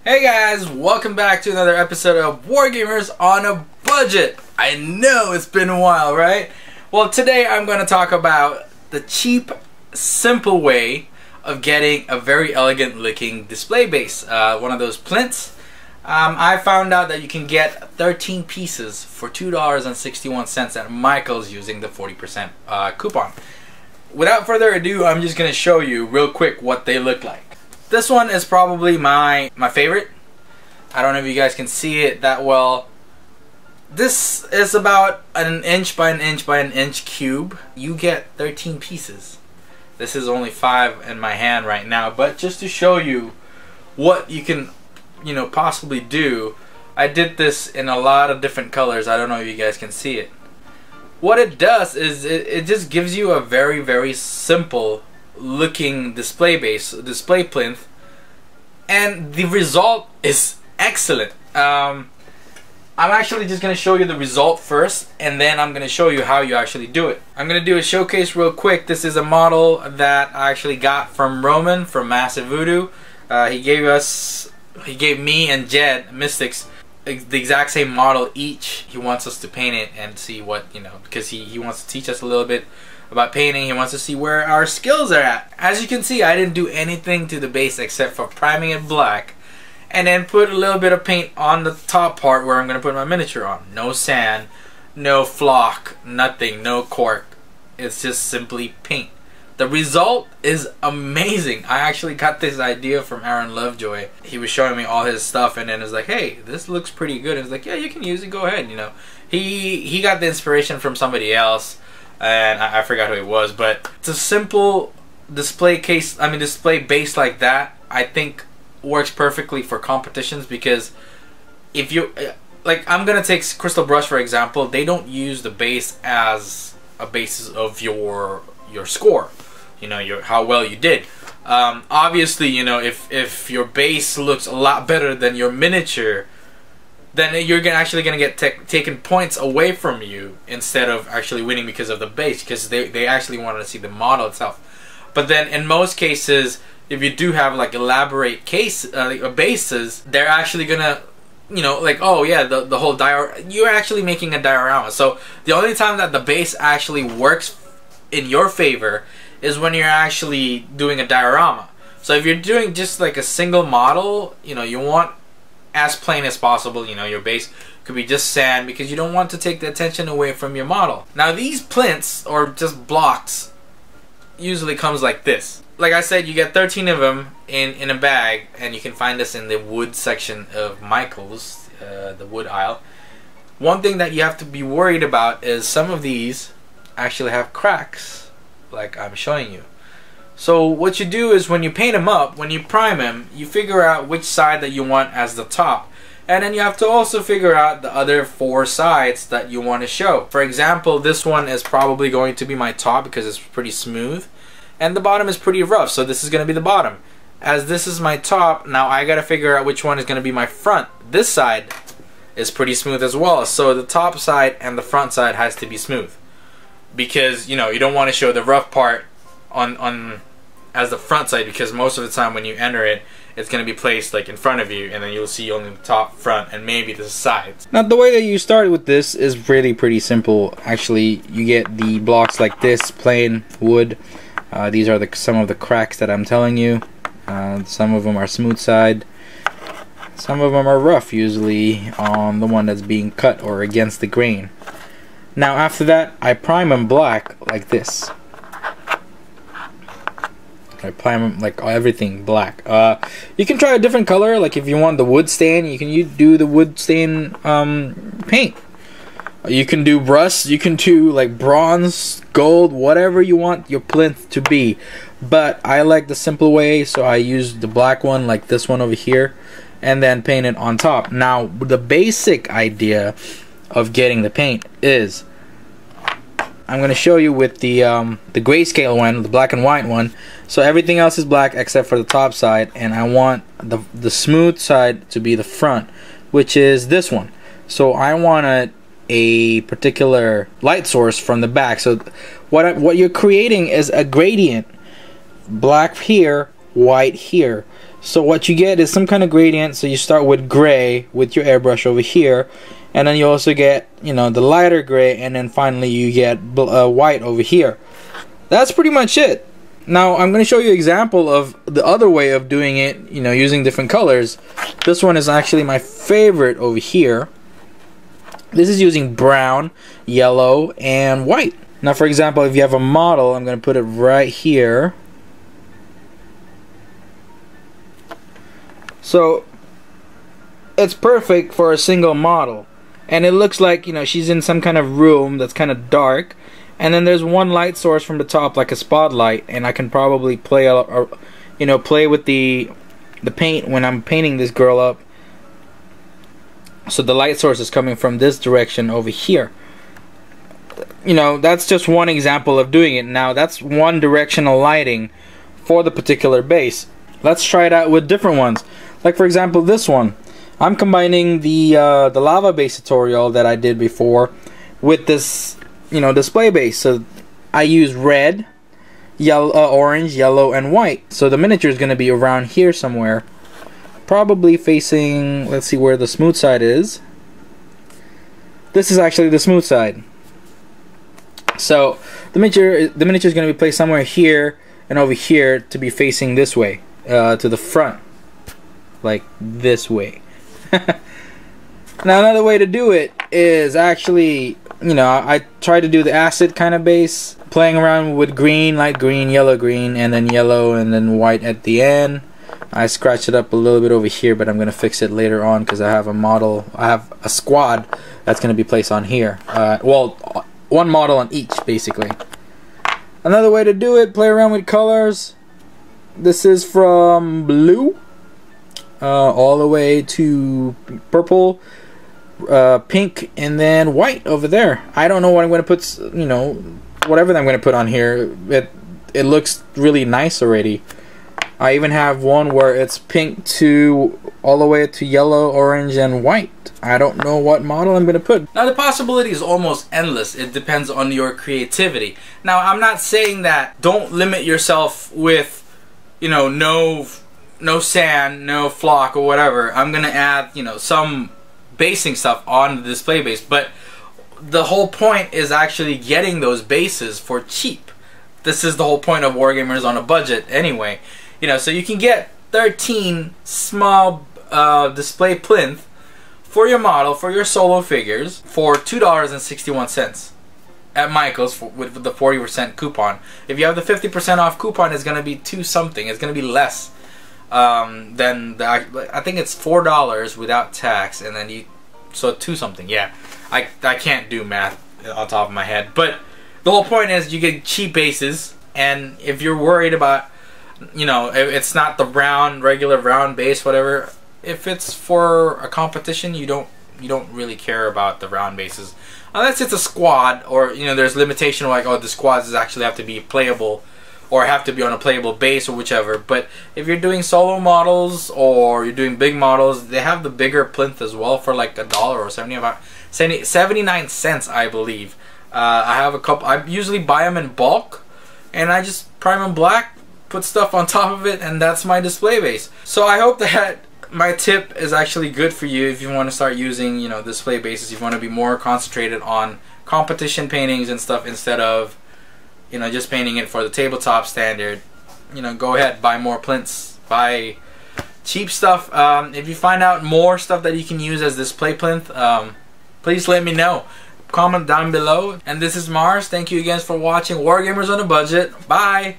Hey guys, welcome back to another episode of Wargamers on a Budget. I know it's been a while, right? Well, today I'm going to talk about the cheap, simple way of getting a very elegant looking display base. One of those Plinths. I found out that you can get 13 pieces for $2.61 at Michael's using the 40% coupon. Without further ado, I'm just going to show you real quick what they look like. This one is probably my favorite. I don't know if you guys can see it that well. This is about an inch by an inch by an inch cube. You get 13 pieces. This is only 5 in my hand right now, but just to show you what you can, possibly do, I did this in a lot of different colors. I don't know if you guys can see it. What it does is it just gives you a very, very simple looking display base, display plinth, and the result is excellent. I'm actually just going to show you the result first, and then I'm going to show you how you actually do it. I'm going to do a showcase real quick. This is a model that I actually got from Roman from Massive Voodoo. He gave me and Jed Mystics the exact same model each. He wants us to paint it and see what, because he wants to teach us a little bit about painting. He wants to see where our skills are at. As you can see, I didn't do anything to the base except for priming it black and then put a little bit of paint on the top part where I'm going to put my miniature on. No sand, no flock, nothing, no cork. It's just simply paint. The result is amazing. I actually got this idea from Aaron Lovejoy. He was showing me all his stuff and then it was like, hey, this looks pretty good. And I was like, yeah, you can use it, go ahead. He got the inspiration from somebody else, and I forgot who it was, but it's a simple display base like that. I think works perfectly for competitions, because if you I'm gonna take Crystal Brush for example. They don't use the base as a basis of your score, how well you did. Obviously, if your base looks a lot better than your miniature, then you're actually going to get taken points away from you instead of actually winning because of the base, because they actually wanted to see the model itself. But then in most cases, if you do have elaborate bases, they're actually going to, oh yeah, the whole you're actually making a diorama. So the only time that the base actually works in your favor is when you're actually doing a diorama. So if you're doing just a single model, you want as plain as possible. Your base could be just sand, because you don't want to take the attention away from your model. Now these plinths, or just blocks, usually comes like this. Like I said, you get 13 of them in a bag, and you can find this in the wood section of Michael's, the wood aisle. One thing that you have to be worried about is some of these actually have cracks, like I'm showing you. So what you do is, when you paint them up, when you prime them, you figure out which side that you want as the top. And then you have to also figure out the other 4 sides that you want to show. For example, this one is probably going to be my top because it's pretty smooth. And the bottom is pretty rough, so this is going to be the bottom. As this is my top, now I got to figure out which one is going to be my front. This side is pretty smooth as well, so the top side and the front side has to be smooth. Because, you don't want to show the rough part on as the front side, because most of the time when you enter it, it's going to be placed in front of you, and then you'll see only the top, front, and maybe the sides. Now the way that you start with this is really pretty simple. Actually, you get the blocks like this, plain wood. These are some of the cracks that I'm telling you. Some of them are smooth side, some of them are rough, usually on the one that's being cut or against the grain. Now after that, I prime them black like this. I prime them everything black. You can try a different color, if you want the wood stain, you can do the wood stain paint. You can do rust, you can do bronze, gold, whatever you want your plinth to be. But I like the simple way, so I use the black one, like this one over here, and then paint it on top. Now the basic idea of getting the paint is, I'm going to show you with the grayscale one, the black and white one. So everything else is black except for the top side, and I want the smooth side to be the front, which is this one. So I want a particular light source from the back. So what you're creating is a gradient, black here, white here. So what you get is some kind of gradient. So you start with gray with your airbrush over here, and then you also get, you know, the lighter gray, and then finally you get white over here. That's pretty much it. Now I'm going to show you an example of the other way of doing it, you know, using different colors. This one is actually my favorite over here. This is using brown, yellow, and white. Now for example, if you have a model, I'm going to put it right here. So it's perfect for a single model, and it looks like, you know, she's in some kind of room that's kind of dark, and then there's one light source from the top like a spotlight, and I can probably play play with the paint when I'm painting this girl up. So the light source is coming from this direction over here. You know, that's just one example of doing it. Now that's one directional lighting for the particular base. Let's try it out with different ones. Like for example, this one. I'm combining the lava base tutorial that I did before with this, you know, display base. So I use red, yellow, orange, yellow, and white. So the miniature is going to be around here somewhere, probably facing. Let's see where the smooth side is. This is actually the smooth side. So the miniature is going to be placed somewhere here and over here to be facing this way, to the front, like this way. Now another way to do it is actually, you know, I try to do the acid kind of base, playing around with green, light green, yellow green, and then yellow, and then white at the end. I scratched it up a little bit over here, but I'm going to fix it later on because I have a model, I have a squad that's going to be placed on here. Well, one model on each, basically. Another way to do it, play around with colors. This is from blue all the way to purple, pink, and then white over there. I don't know what I'm going to put, you know, whatever I'm going to put on here. It looks really nice already. I even have one where it's pink to all the way to yellow, orange, and white. I don't know what model I'm going to put. Now the possibility is almost endless. It depends on your creativity. Now I'm not saying that don't limit yourself with, you know, no sand, no flock or whatever. I'm going to add, you know, some basing stuff on the display base. But the whole point is actually getting those bases for cheap. This is the whole point of Wargamers on a budget anyway. You know, so you can get 13 small display plinth for your model, for your solo figures, for $2.61 at Michael's with the 40% coupon. If you have the 50% off coupon, it's going to be $2 something. It's going to be less than I think it's $4 without tax, and then so $2 something. Yeah, I can't do math on top of my head, but the whole point is you get cheap bases, and if you're worried about, you know, if it's not the regular round base, whatever. If it's for a competition, you don't really care about the round bases, unless it's a squad, or, you know, there's limitation like, oh, the squads actually have to be playable, or have to be on a playable base, or whichever. But if you're doing solo models or you're doing big models, they have the bigger plinth as well for like $1 or 79 cents, I believe. I have a couple. I usually buy them in bulk, and I just prime them black, put stuff on top of it, and that's my display base. So I hope that my tip is actually good for you if you want to start using, you know, display bases. If you want to be more concentrated on competition paintings and stuff instead of, you know, just painting it for the tabletop standard. You know, go ahead, buy more plinths, buy cheap stuff. If you find out more stuff that you can use as display plinth, please let me know. Comment down below. And this is Mars. Thank you again for watching Wargamers on a Budget. Bye!